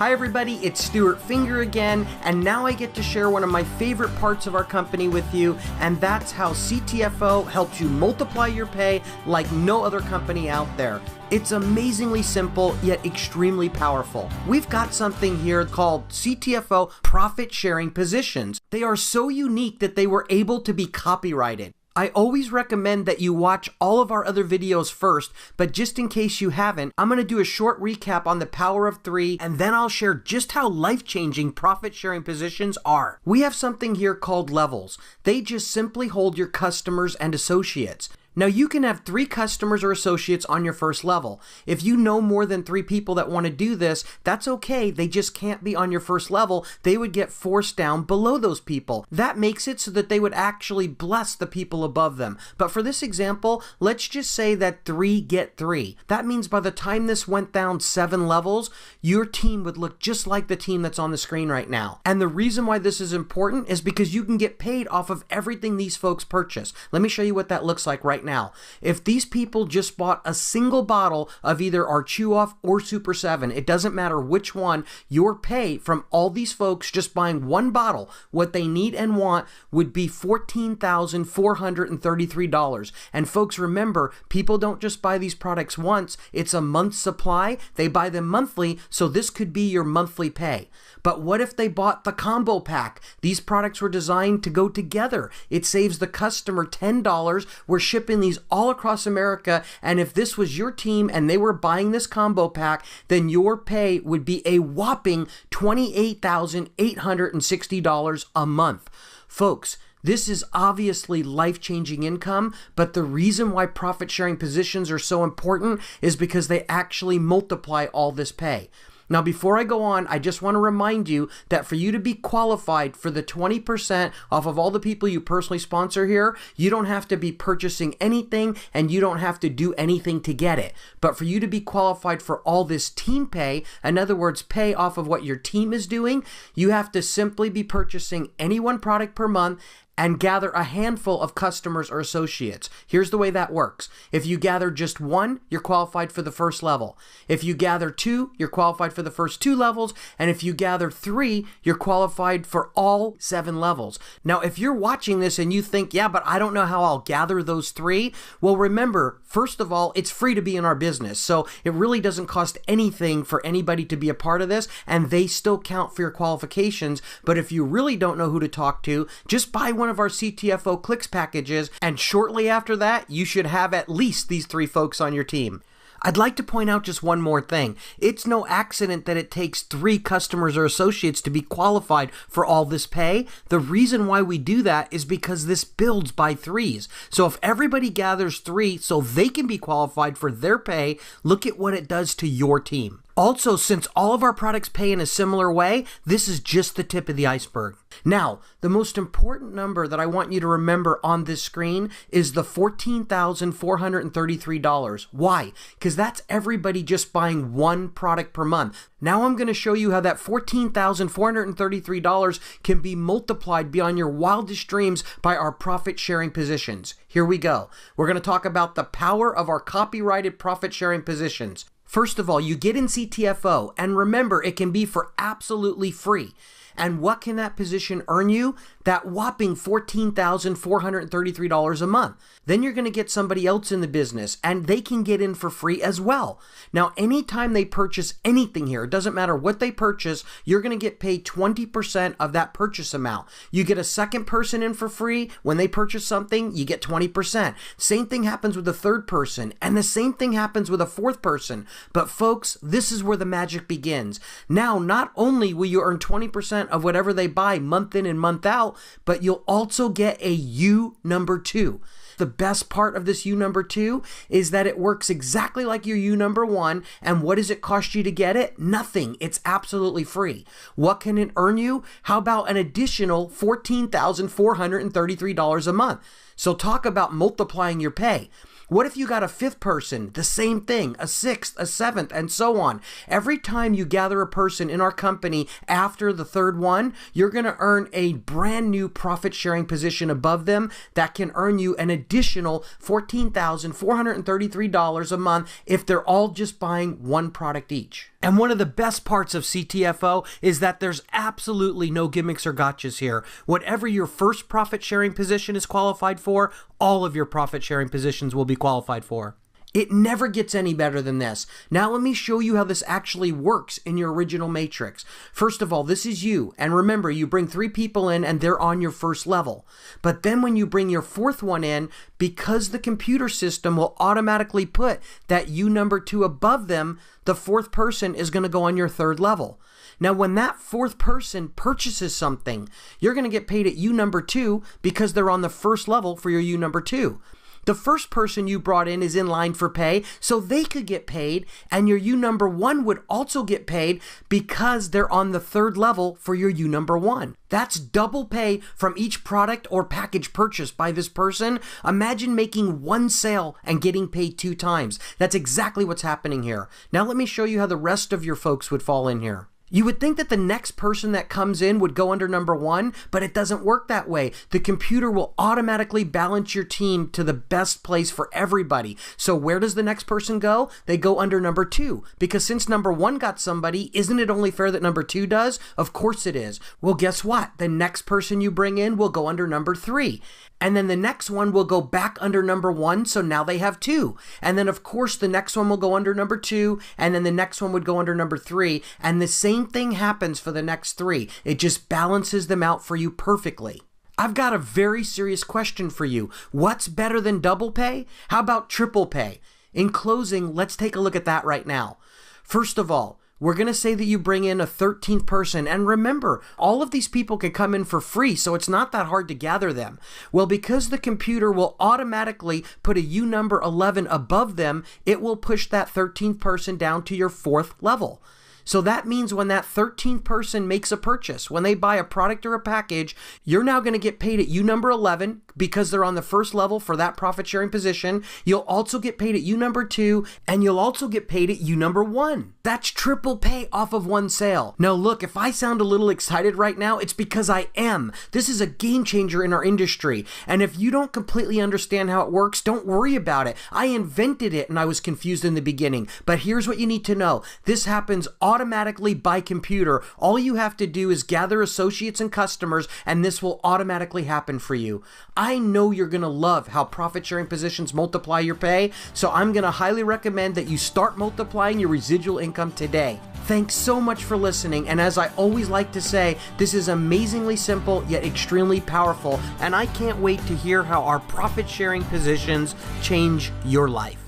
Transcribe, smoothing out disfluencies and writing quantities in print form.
Hi everybody, it's Stuart Finger again, and now I get to share one of my favorite parts of our company with you, and that's how CTFO helps you multiply your pay like no other company out there. It's amazingly simple, yet extremely powerful. We've got something here called CTFO profit sharing positions. They are so unique that they were able to be copyrighted. I always recommend that you watch all of our other videos first, but just in case you haven't, I'm going to do a short recap on the power of 3, and then I'll share just how life-changing profit-sharing positions are. We have something here called levels. They just simply hold your customers and associates. Now you can have 3 customers or associates on your first level. If you know more than 3 people that want to do this, that's okay. They just can't be on your first level. They would get forced down below those people. That makes it so that they would actually bless the people above them. But for this example, let's just say that 3 get 3. That means by the time this went down 7 levels, your team would look just like the team that's on the screen right now. And the reason why this is important is because you can get paid off of everything these folks purchase. Let me show you what that looks like right now. If these people just bought a single bottle of either our Chew Off or Super 7, it doesn't matter which one, your pay from all these folks just buying one bottle, what they need and want, would be $14,433. And folks, remember, people don't just buy these products once, it's a month's supply. They buy them monthly, so this could be your monthly pay. But what if they bought the combo pack? These products were designed to go together. It saves the customer $10. We're shipping these all across America, and if this was your team and they were buying this combo pack, then your pay would be a whopping $28,860 a month. Folks, this is obviously life-changing income, but the reason why profit-sharing positions are so important is because they actually multiply all this pay. Now, before I go on, I just want to remind you that for you to be qualified for the 20% off of all the people you personally sponsor here, you don't have to be purchasing anything and you don't have to do anything to get it. But for you to be qualified for all this team pay, in other words, pay off of what your team is doing, you have to simply be purchasing any one product per month and gather a handful of customers or associates. Here's the way that works. If you gather just 1, you're qualified for the first level. If you gather 2, you're qualified for the first 2 levels. And if you gather 3, you're qualified for all 7 levels. Now, if you're watching this and you think, yeah, but I don't know how I'll gather those 3, well, remember, first of all, it's free to be in our business. So it really doesn't cost anything for anybody to be a part of this, and they still count for your qualifications. But if you really don't know who to talk to, just buy one of our CTFO clicks packages, and shortly after that, you should have at least these 3 folks on your team. I'd like to point out just one more thing. It's no accident that it takes 3 customers or associates to be qualified for all this pay. The reason why we do that is because this builds by 3s. So if everybody gathers 3 so they can be qualified for their pay, look at what it does to your team. Also, since all of our products pay in a similar way, this is just the tip of the iceberg. Now, the most important number that I want you to remember on this screen is the $14,433. Why? Because that's everybody just buying one product per month. Now I'm going to show you how that $14,433 can be multiplied beyond your wildest dreams by our profit-sharing positions. Here we go. We're going to talk about the power of our copyrighted profit-sharing positions. First of all, you get in CTFO, and remember, it can be for absolutely free. And what can that position earn you? That whopping $14,433 a month. Then you're going to get somebody else in the business, and they can get in for free as well. Now, anytime they purchase anything here, it doesn't matter what they purchase, you're going to get paid 20% of that purchase amount. You get a second person in for free. When they purchase something, you get 20%. Same thing happens with a third person, and the same thing happens with a fourth person. But folks, this is where the magic begins. Now, not only will you earn 20% of whatever they buy month in and month out, but you'll also get a U number 2. The best part of this U number 2 is that it works exactly like your U number 1. And what does it cost you to get it? Nothing. It's absolutely free. What can it earn you? How about an additional $14,433 a month? So talk about multiplying your pay. What if you got a 5th person, the same thing, a 6th, a 7th, and so on? Every time you gather a person in our company after the 3rd one, you're going to earn a brand new profit sharing position above them that can earn you an additional $14,433 a month if they're all just buying one product each. And one of the best parts of CTFO is that there's absolutely no gimmicks or gotchas here. Whatever your first profit sharing position is qualified for, all of your profit sharing positions will be qualified for. It never gets any better than this. Now let me show you how this actually works in your original matrix. First of all, this is you. And remember, you bring 3 people in and they're on your first level. But then when you bring your 4th one in, because the computer system will automatically put that you number 2 above them, the 4th person is going to go on your 3rd level. Now, when that 4th person purchases something, you're going to get paid at you number 2 because they're on the 1st level for your you number 2. The first person you brought in is in line for pay, so they could get paid, and your U number 1 would also get paid because they're on the 3rd level for your U number 1. That's double pay from each product or package purchased by this person. Imagine making 1 sale and getting paid 2 times. That's exactly what's happening here. Now let me show you how the rest of your folks would fall in here. You would think that the next person that comes in would go under number 1, but it doesn't work that way. The computer will automatically balance your team to the best place for everybody. So where does the next person go? They go under number 2, because since number 1 got somebody, isn't it only fair that number 2 does? Of course it is. Well, guess what? The next person you bring in will go under number 3. And then the next one will go back under number 1, so now they have 2. And then of course the next one will go under number 2, and then the next one would go under number 3, and the same thing happens for the next 3. It just balances them out for you perfectly. I've got a very serious question for you. What's better than double pay? How about triple pay? In closing, let's take a look at that right now. First of all, we're going to say that you bring in a 13th person. And remember, all of these people can come in for free, so it's not that hard to gather them. Well, because the computer will automatically put a U number 11 above them, it will push that 13th person down to your 4th level. So that means when that 13th person makes a purchase, when they buy a product or a package, you're now going to get paid at U number 11 because they're on the 1st level for that profit sharing position. You'll also get paid at U number 2, and you'll also get paid at U number 1. That's triple pay off of 1 sale. Now look, if I sound a little excited right now, it's because I am. This is a game changer in our industry. And if you don't completely understand how it works, don't worry about it. I invented it and I was confused in the beginning. But here's what you need to know. This happens automatically by computer. All you have to do is gather associates and customers, and this will automatically happen for you. I know you're going to love how profit sharing positions multiply your pay, so I'm going to highly recommend that you start multiplying your residual income today. Thanks so much for listening, and as I always like to say, this is amazingly simple yet extremely powerful, and I can't wait to hear how our profit sharing positions change your life.